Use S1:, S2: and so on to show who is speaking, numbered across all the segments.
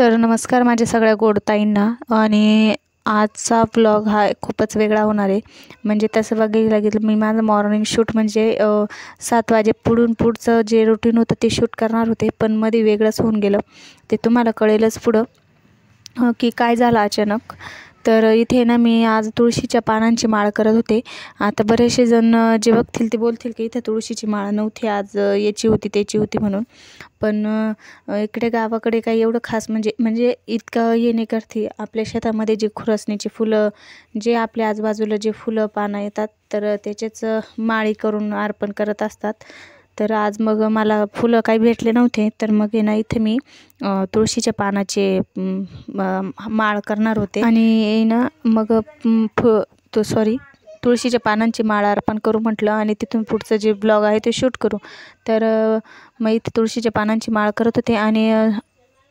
S1: तर नमस्कार माझ्या सगळ्या गोड ताईंना. आणि आजचा ब्लॉग हा खूपच वेगळा होणार आहे. म्हणजे तसं बघायला गेलं मी माझं मॉर्निंग शूट म्हणजे 7 वाजे पुढचं जे रुटीन होतं ते शूट करणार होते, पण मध्ये वेगळंच होऊन गेलं. ते तुम्हाला कळेलच पुढं की काय झालं अचानक. तर इथे ना मी आज तुळशीच्या पानांची माळ करत होते. आता बरेचसे जण जे बघतील ते बोलतील की इथे तुळशीची माळ नव्हती, आज याची होती त्याची होती म्हणून. पण इकडे गावाकडे काही एवढं खास म्हणजे म्हणजे इतकं हे नाही करते. आपल्या शेतामध्ये जे खुरसणीची फुलं, जे आपल्या आजूबाजूला जे फुलं पानं येतात तर त्याचेच माळी करून अर्पण करत असतात. तर आज मग मला फुलं काही भेटले नव्हते, तर मग आहे ना इथे मी तुळशीच्या पानाचे माळ करणार होते. आणि ना मग तुळशीच्या पानांची माळ अर्पण करू म्हटलं आणि तिथून पुढचं जे ब्लॉग आहे ते शूट करू. तर मग इथे तुळशीच्या पानांची माळ करत होते आणि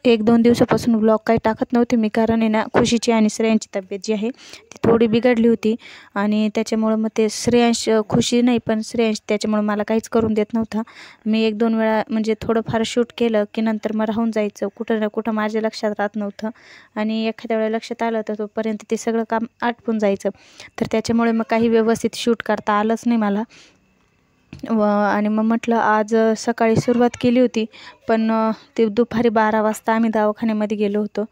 S1: 1-2 दिवसापासून ब्लॉग काही टाकत नव्हते मी, कारण आहे ना खुशीची आणि श्रेयांची तब्येत जी आहे ती थोडी बिघडली होती. आणि त्याच्यामुळं मग ते श्रेयांश, खुशी नाही पण श्रेयांश, त्याच्यामुळं मला काहीच करून देत नव्हता. मी 1-2 वेळा म्हणजे थोडंफार शूट केलं की नंतर मग राहून जायचं, कुठं ना कुठं माझ्या लक्षात राहत नव्हतं. आणि एखाद्या वेळेला लक्षात आलं तर तोपर्यंत ते सगळं काम आटपून जायचं. तर त्याच्यामुळे मग काही व्यवस्थित शूट करता आलंच नाही मला. आणि मग म्हटलं आज सकाळी सुरुवात केली होती, पण ते दुपारी 12 वाजता आम्ही दवाखान्यामध्ये गेलो होतो.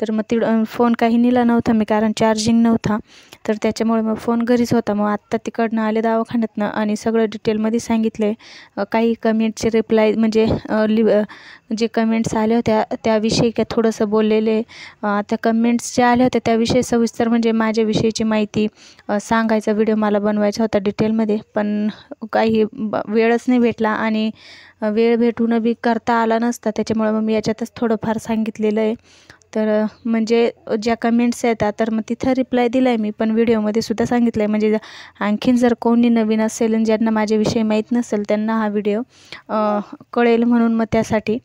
S1: तर मग फोन काही नेला नव्हता मी, कारण चार्जिंग नव्हता. तर त्याच्यामुळे मग फोन घरीच होता. मग आत्ता तिकडनं आले दवाखान्यातनं आणि सगळं डिटेलमध्ये सांगितले. काही कमेंटचे रिप्लाय म्हणजे जे कमेंट्स आल्या होत्या त्याविषयी काय थोडंसं बोललेले. त्या कमेंट्स ज्या आल्या होत्या त्याविषयी सविस्तर म्हणजे माझ्याविषयीची माहिती सांगायचा व्हिडिओ मला बनवायचा होता डिटेलमध्ये, पण काही वेळच नाही भेटला आणि वेळ भेटून बी करता आला नसता. त्याच्यामुळं मग मी याच्यातच थोडंफार सांगितलेलं आहे. तर म्हणजे ज्या कमेंट्स येतात तर मग तिथं रिप्लाय दिला आहे मी, पण व्हिडिओमध्ये सुद्धा सांगितलं आहे. म्हणजे आणखीन जर कोणी नवीन असेल आणि ज्यांना माझ्याविषयी माहीत नसेल त्यांना हा व्हिडिओ कळेल म्हणून मग त्यासाठी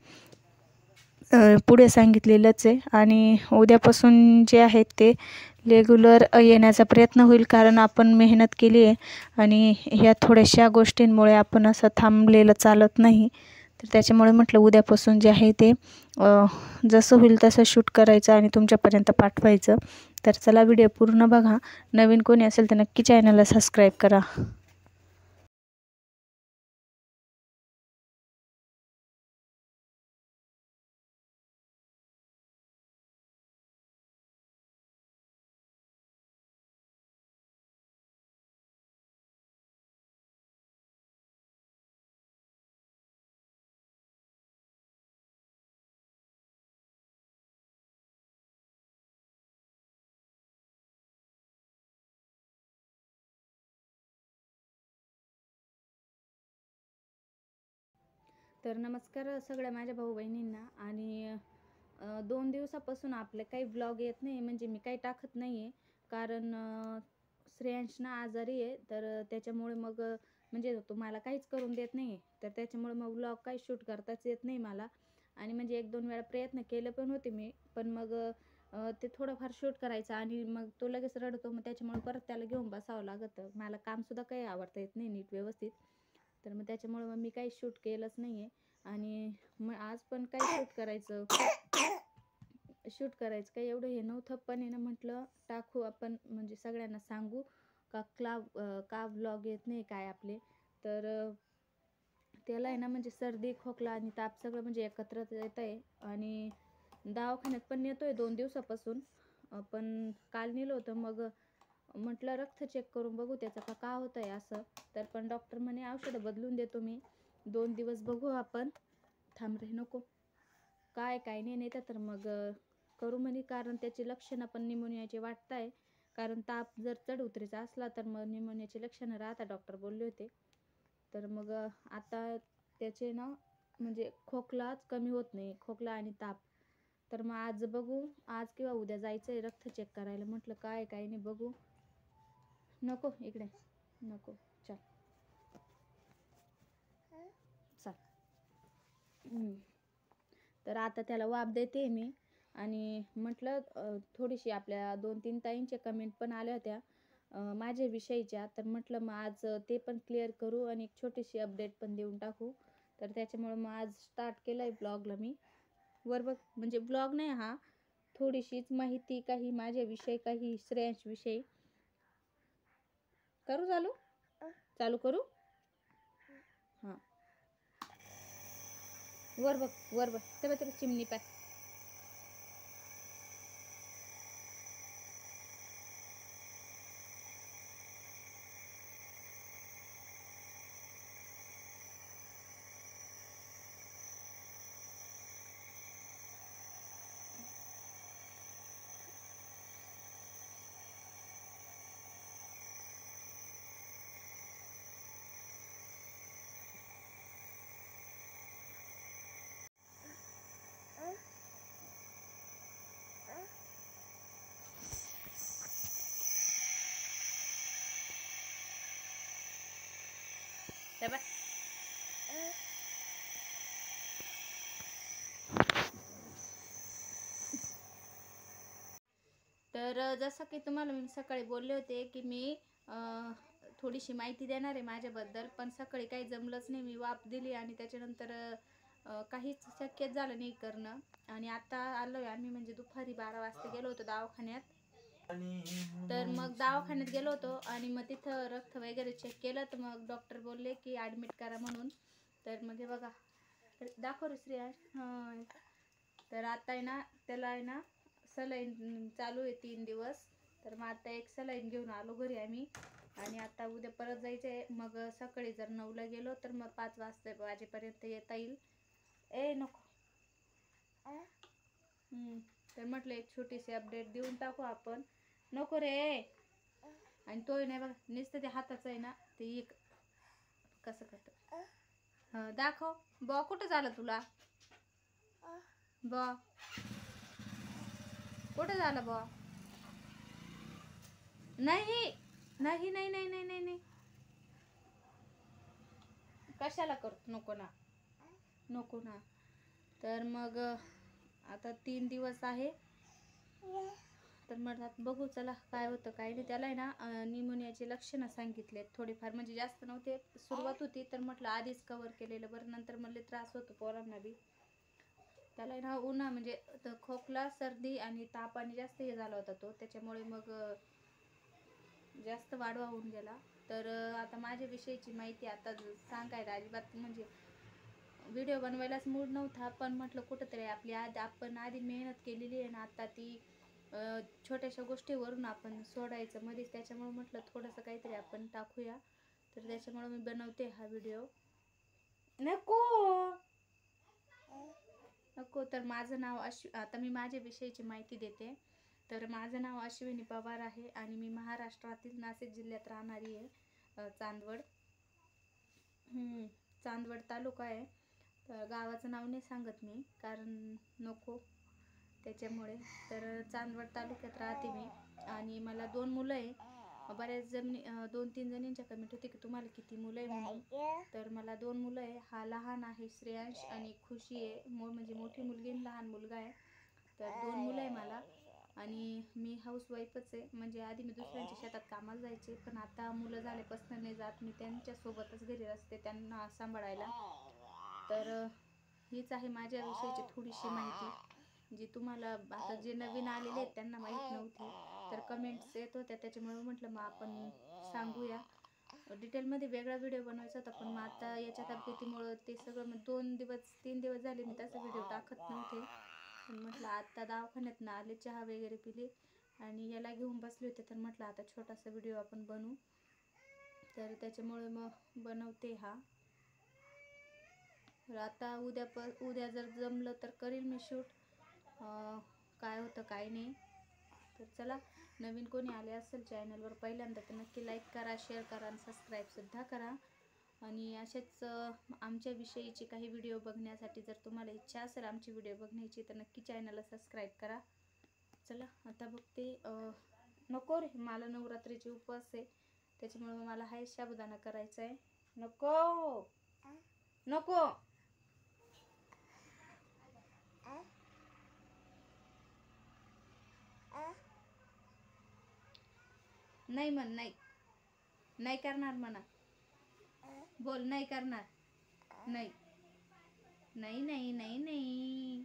S1: पुढे सांगितलेलंच आहे. आणि उद्यापासून जे आहेत ते रेग्युलर येण्याचा प्रयत्न होईल, कारण आपण मेहनत केली आहे आणि ह्या थोड्याशा गोष्टींमुळे आपण असं थांबलेलं चालत नाही. तर त्याच्यामुळे म्हटलं उद्यापासून जे आहे ते जसं होईल तसं शूट करायचं आणि तुमच्यापर्यंत पाठवायचं. तर चला व्हिडिओ पूर्ण बघा. नवीन कोणी असेल तर नक्की चॅनलला सबस्क्राईब करा. तर नमस्कार सगळ्या माझ्या भाऊ बहिणींना. आणि 2 दिवसापासून आपले काही ब्लॉग येत नाही, म्हणजे मी काही टाकत नाही आहे, कारण श्रेयांश ना आजारी आहे. तर त्याच्यामुळे मग म्हणजे तुम्हाला काहीच करून देत नाही आहे. तर त्याच्यामुळे मग ब्लॉग काही शूट करताच येत नाही मला. आणि म्हणजे 1-2 वेळा प्रयत्न केले पण होते मी, पण मग ते थोडंफार शूट करायचं आणि मग तो लगेच रडतो, मग त्याच्यामुळे परत त्याला घेऊन बसावं लागतं. मला कामसुद्धा काही आवडता येत नाही नीट व्यवस्थित. तर मग त्याच्यामुळे मग मी काही शूट केलंच नाही आहे. आणि मग आज पण काय शूट करायचं काही एवढं हे नव्हतं, पण आहे ना म्हटलं टाकू आपण, म्हणजे सगळ्यांना सांगू का व्लॉग येत नाही काय आपले. तर त्याला आहे ना म्हणजे सर्दी, खोकला आणि ताप सगळं म्हणजे एकत्रच येत आहे. आणि दवाखान्यात पण नेतोय 2 दिवसापासून. पण काल नेलं होतं, मग म्हटलं रक्त चेक करून बघू त्याचं का होतं आहे असं. तर पण डॉक्टर म्हणे औषधं बदलून देतो मी, 2 दिवस बघू आपण. थांब रे नको, काय नाही नेतं तर मग करू म्हणे, कारण त्याची लक्षणं पण निमोनियाचे वाटत आहे. कारण ताप जर चढ उतरीचा असला तर मग निमोनियाची लक्षणं राहतात, डॉक्टर बोलले होते. तर मग आता त्याचे ना म्हणजे खोकलाच कमी होत नाही, खोकला आणि ताप. तर मग आज बघू, आज किंवा उद्या जायचं आहे रक्त चेक करायला. म्हटलं काय नाही बघू. नको इकडे नको, चल चल. तर आता त्याला वाफ देते मी. आणि म्हटलं थोडीशी आपल्या 2-3 ताईंच्या कमेंट पण आल्या होत्या माझ्या विषयीच्या, तर म्हटलं मग आज ते पण क्लिअर करू आणि एक छोटीशी अपडेट पण देऊन टाकू. तर त्याच्यामुळे मग आज स्टार्ट केलं आहे ब्लॉगला मी. वर बघ. म्हणजे ब्लॉग नाही हा, थोडीशीच माहिती, काही माझ्याविषयी, काही श्रेयांशविषयी. करू चालू? चालू करू? हां, वर बघ, वर बघ. तेव्हा चिमणी पाय. तेव्हा तर जसं की तुम्हाला मी सकाळी बोलले होते की मी थोडीशी माहिती देणार आहे माझ्याबद्दल, पण सकाळी काही जमलंच नाही. मी वाप दिली आणि त्याच्यानंतर काहीच शक्यच झालं नाही करणं. आणि आता आलो आहे आम्ही, म्हणजे दुपारी 12 वाजता गेलो होतो दवाखान्यात. तर मग दवाखान्यात गेलो होतो आणि मग तिथं रक्त वगैरे चेक केलं, तर मग डॉक्टर बोलले की ॲडमिट करा म्हणून. तर मग हे बघा, दाखव रे श्रेयाश. हां, तर आता आहे ना, त्याला आहे ना सलाईन चालू आहे 3 दिवस. तर मग आता एक सलाईन घेऊन आलो घरी आम्ही, आणि आता उद्या परत जायचं आहे. मग सकाळी जर 9ला गेलो तर मग 5 वाजेपर्यंत येता येईल. ए नको. तर म्हटलं एक छोटीशी अपडेट देऊन टाकू आपण. नको रे. आणि तोही नाही बघा, नुसतं ते हाताचं आहे ना, ते एक कसं करतं. हां, दाखव. बॉ कुठं झालं तुला? बॉ कुठं झालं? बॉ नाही नाही नाही नाही नाही नाही नाही, कशाला करतो? नको ना, नको ना. तर मग आता 3 दिवस आहे. तर म्हटलं बघू चला काय होतं काय नाही. त्याला आहे ना निमोनियाची लक्षणं सांगितलेत थोडेफार, म्हणजे जास्त नव्हते. सुरुवात होती तर म्हटलं आधीच कवर केलेलं बरं, नंतर म्हणले त्रास होतो पोरांना बी. त्याला आहे ना उन्हा म्हणजे खोकला, सर्दी आणि ताप आणि जास्त हे झाला होता तो, त्याच्यामुळे मग जास्त वाढवा होऊन गेला. तर आता माझ्याविषयीची माहिती आता सांगायला अजिबात म्हणजे व्हिडिओ बनवायलाच मूड नव्हता, पण म्हटलं कुठंतरी आपली आपण आधी मेहनत केलेली आहे ना, आता ती छोट्याशा गोष्टीवरून आपण सोडायचं मध्येच. त्याच्यामुळे म्हटलं थोडंसं काहीतरी आपण टाकूया, तर त्याच्यामुळे मी बनवते हा व्हिडिओ. नको नको. तर माझं नाव आता मी माझ्याविषयीची माहिती देते. तर माझं नाव अश्विनी पवार आहे आणि मी महाराष्ट्रातील नाशिक जिल्ह्यात राहणारी आहे. चांदवड, चांदवड तालुका आहे. तर गावाचं नाव नाही सांगत मी, कारण नको त्याच्यामुळे. तर चांदवड तालुक्यात राहते मी आणि मला 2 मुलं आहे. बऱ्याच जणी 2-3 जणींच्या कमेंट होती की तुम्हाला किती मुलं आहे म्हणून. तर मला 2 मुलं आहे. हा लहान आहे श्रेयांश आणि खुशी आहे, म्हणजे मोठी मुलगी आणि लहान मुलगा आहे. तर 2 मुलं आहे मला. आणि मी हाऊसवाईफच आहे. म्हणजे आधी मी दुसऱ्यांच्या शेतात कामाला जायचे, पण आता मुलं झाल्यापासून नाही जात, मी त्यांच्यासोबतच घरी असते त्यांना सांभाळायला. तर हीच आहे माझ्याविषयीची थोडीशी माहिती, जी तुम्हाला आता जे नवीन आलेले आहेत त्यांना माहीत नव्हती. तर कमेंट्स येत होत्या, त्याच्यामुळे म्हटलं मग आपण सांगूया. डिटेलमध्ये वेगळा व्हिडिओ बनवायचा होता, पण मग आता याच्या तब्येतीमुळं ते सगळं, मग 3 दिवस झाले मी तसा व्हिडिओ टाकत नव्हते. पण म्हटलं आता दवाखान्यातनं आले, चहा वगैरे पिले आणि याला घेऊन बसले होते, तर म्हटलं आता छोटासा व्हिडिओ आपण बनवू. तर त्याच्यामुळे मग बनवते हा. तर आता उद्या जर जमलं तर करील मी शूट, काय होतं काय नाही. तर चला, नवीन कोणी आले असेल चॅनलवर पहिल्यांदा तर नक्की लाईक करा, शेअर करा आणि सबस्क्राईबसुद्धा करा. आणि असेच आमच्याविषयीचे काही व्हिडिओ बघण्यासाठी जर तुम्हाला इच्छा असेल आमची व्हिडिओ बघण्याची, तर नक्की चॅनलला सबस्क्राईब करा. चला आता बघते. नको रे, मला नवरात्रीचे उपवास आहे, त्याच्यामुळे मला हाय साबुदाणा करायचा आहे. नको नको. नाही म्हण, नाही नाही करणार म्हणा. बोल नाही करणार. नाही नाही नाही नाही नाही.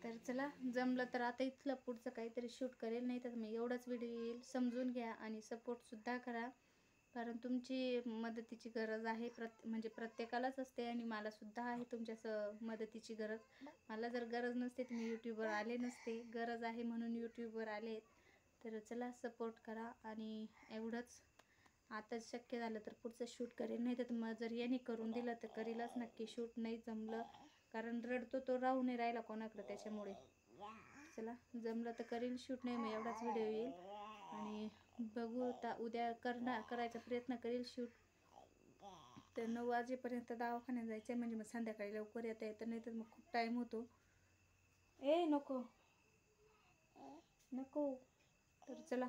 S1: तर चला, जमलं तर आता इथलं पुढचं काहीतरी शूट करेल, नाही तर मी एवढाच व्हिडिओ येईल. समजून घ्या आणि सपोर्टसुद्धा करा, कारण तुमची मदतीची गरज आहे. म्हणजे प्रत्येकालाच असते आणि मलासुद्धा आहे तुमच्या मदतीची गरज. मला जर गरज नसते तर मी यूट्यूबवर आले नसते. गरज आहे म्हणून यूट्यूबवर आले. तर चला, सपोर्ट करा. आणि एवढंच. आता शक्य झालं तर पुढचं शूट करेल, नाही तर मग जर यांनी करून दिलं तर करीलच नक्की शूट. नाही जमलं, कारण रडतो तो, राहू नाही राहिला कोणाकडे, त्याच्यामुळे. चला, जमलं तर करील शूट, नाही मग एवढाच व्हिडिओ येईल. आणि बघू आता, उद्या करायचा प्रयत्न करील शूट. तर 9 वाजेपर्यंत दवाखान्यात जायचं आहे, म्हणजे मग संध्याकाळी लवकर येता येतं, नाही तर मग खूप टाईम होतो. नको नको. तर चला.